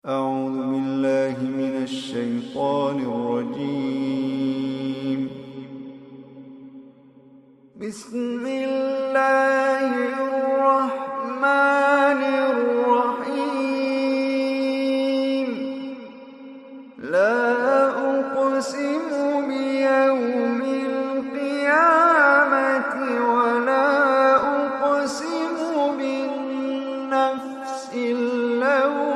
أعوذ بالله من الشيطان الرجيم. بسم الله الرحمن الرحيم. لا أقسم بيوم القيامة ولا أقسم بالنفس اللوامة.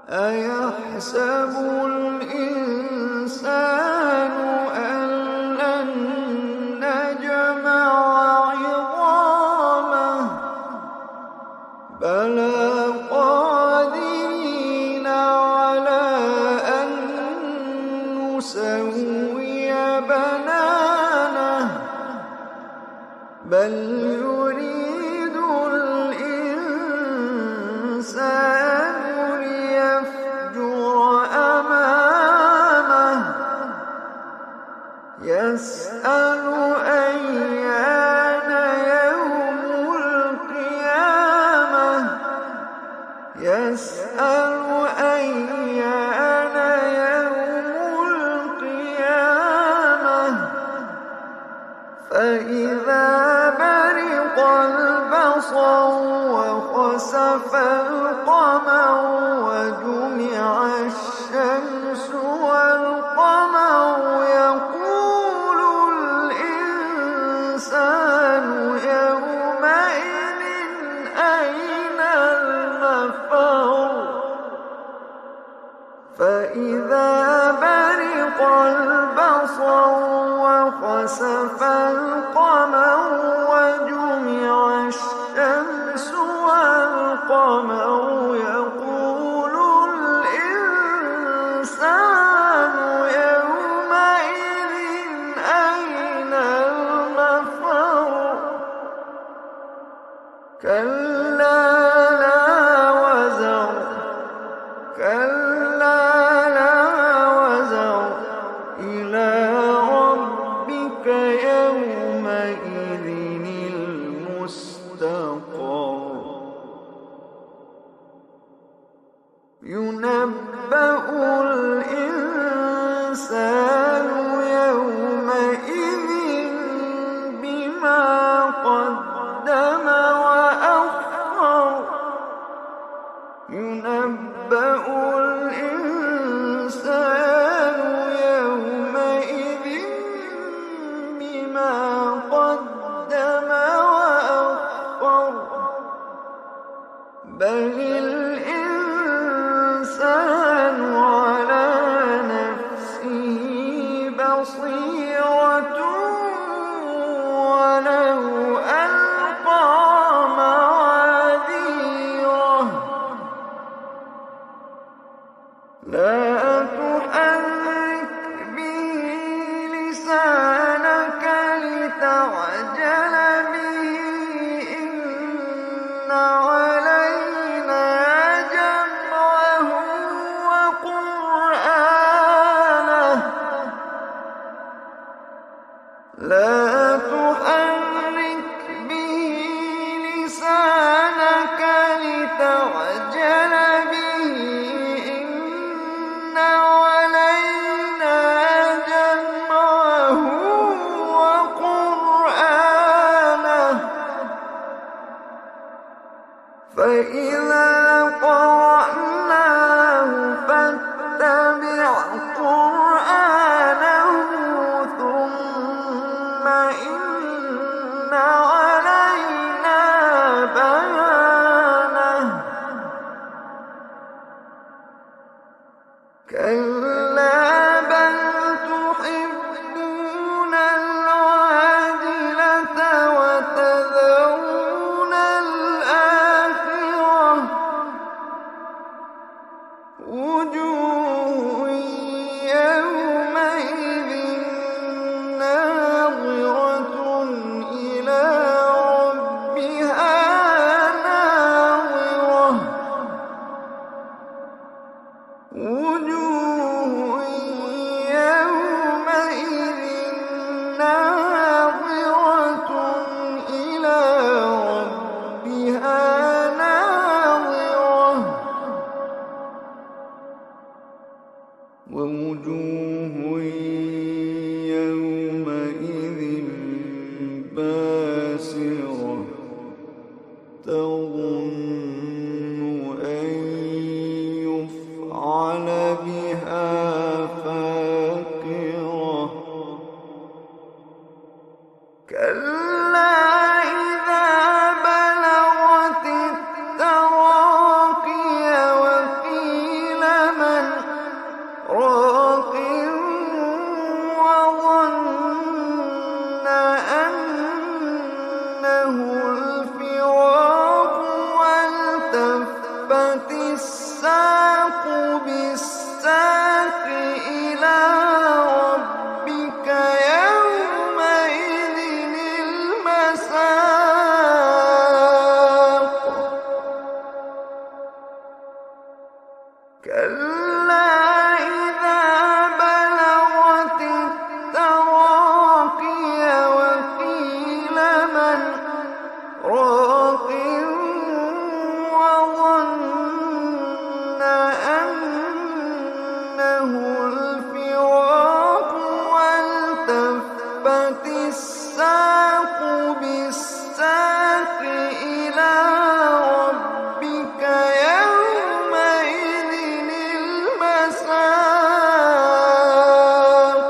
أيحسب الإنسان أن لن نجمع عظامه بلى قادرين على أن نسوي بنانه بل يريد الإنسان ليفجر أمامه يسأل أيان يوم القيامة يسأل أيان يوم القيامة فإذا برق البصر وخسف القمر وجمع الشمس والقمر يقول الإنسان يومئذ أين المفر فإذا برق البصر وخسف القمر وجمع الشمس والقمر يقول الإنسان يومئذ أين المفر كلا لا وزر كلا لا وزر إلى ربك يومئذ المستقر ينبأ الإنسان يومئذ بما قدم وأخر ينبأ الإنسان يومئذ بما قدم وأخر بل الإنسان على نفسه بصيرة ولو ألقى معاذيره لا تحرك به لسانك لتعجل به إن علينا جمعه وقرآنه لا تحرك به لسانك لتعجل به إن علينا جمعه وقرآنه فإذا قرأناه فاتبع قرآنه ثم إن علينا بيانه كلا بل تحبون العاجلة وتذرون الآخرة تظن أن يفعل بها فاقرة كلا إذا بلغت التراقي وقيل من راق وظن أنه الفراق والتفت الساق بالساق إلى ربك يومئذ المساق كلا إذا بلغت التراقي وقيل من راق وظن أنه الفراق والتفت الساق بالساق إلى ربك يومئذ المساق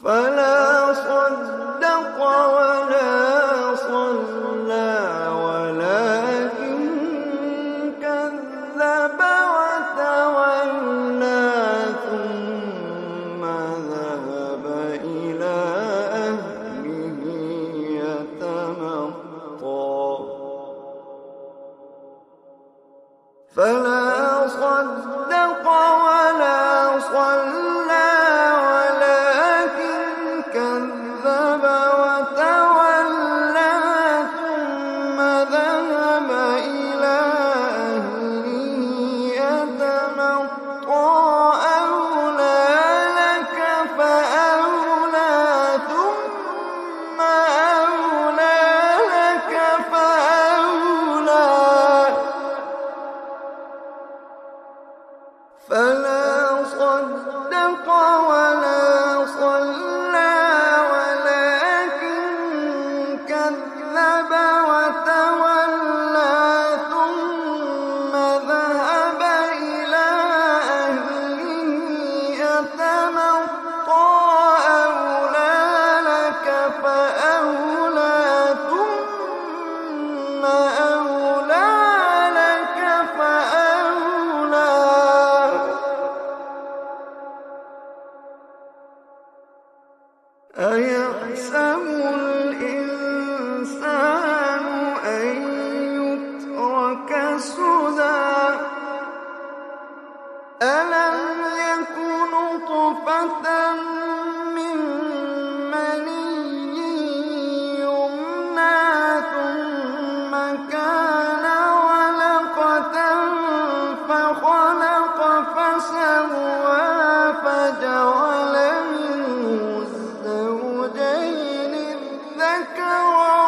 فلا صدق ولا صلى ولكن كذب وتولى ثم ذهب إلى أهله يتمطى فلا صدق ولا صلى ولكن كذب وتولى ثم ذهب إلى أهله يتمطى أولى لك فأولى ثم أولى لك فأولى فلا صدق ولا صلى ولكن كذب وتولى ثم ذهب إلى أهله يتمطى أولى لك فأولى ثم أولى لك فأولى أيحسب الإنسان أن يترك سدى ألم يك نطفة من مني يمنى ثم كان علقة فخلق فسوى فجعل منه الزوجين الذكر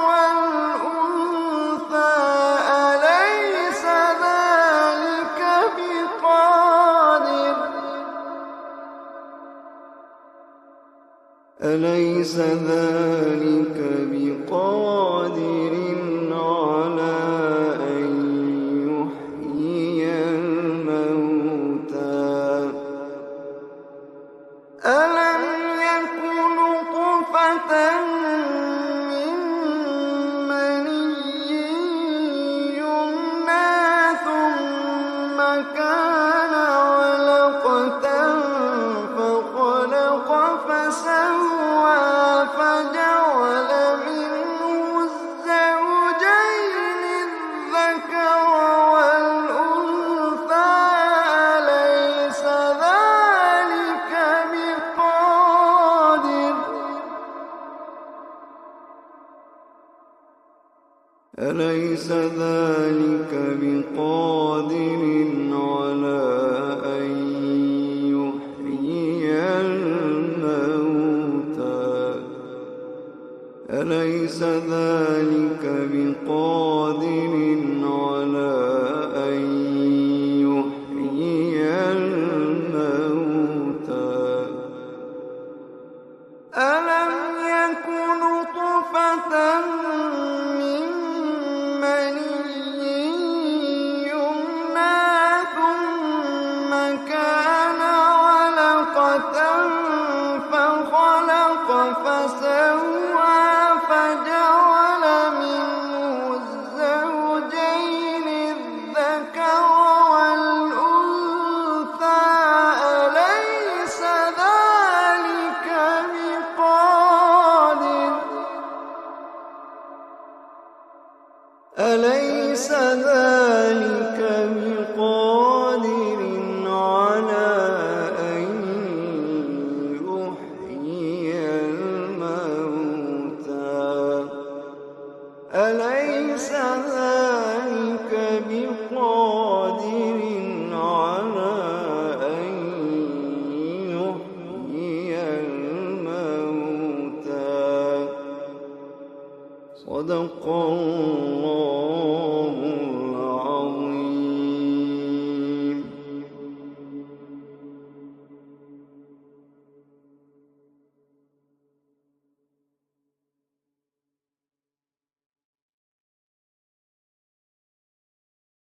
والأنثى أليس ذلك بقادر على أن يحيي الموتى ألم يك نطفة من مني يمنى ثم كان علقة فخلق فسوى فجعل منه الزوجين الذكر والأنثى أليس ذلك بقادر على أن يحيي الموتى أليس ذلك بقادر على أن يحيي الموتى ألم يكن نطفة من مني يمنى ثم كان علقة فخلق فسوى فجعل منه الزوجين الذكر والأنثى أليس ذلك بقادر على أن يحيي الموتى أليس ذلك بقادر على أن يحيي الموتى صدق الله